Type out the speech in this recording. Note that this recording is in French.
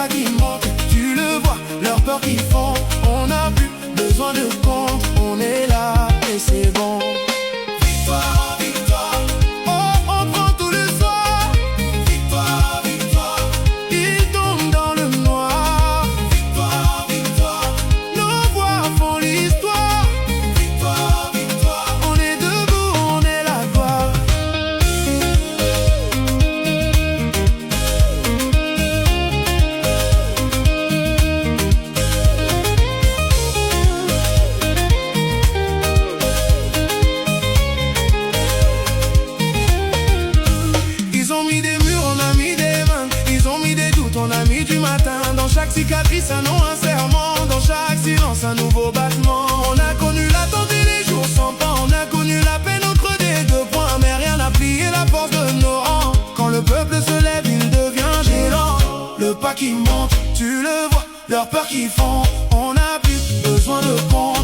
pas qui monte, tu le vois, leur peur qu'ils font. On n'a plus besoin de compte, on est là et c'est bon. Victoire, victoire, oh on prend tout le soir. Victoire, victoire, ils tombent dans le noir. Victoire, victoire, nos voix font l'histoire. Victoire, victoire, on est debout, on est la gloire. Ils ont mis des murs, on a mis des mains. Ils ont mis des doutes, on a mis du matin. Dans chaque cicatrice un nom, un serment. Dans chaque silence un nouveau battement. On a connu l'attente et les jours sans pain. On a connu la peine au creux des deux points. Mais rien n'a plié la force de nos rangs. Quand le peuple se lève, il devient géant. Le pas qui monte, tu le vois, leur peur qu'ils font. On n'a plus besoin de compte.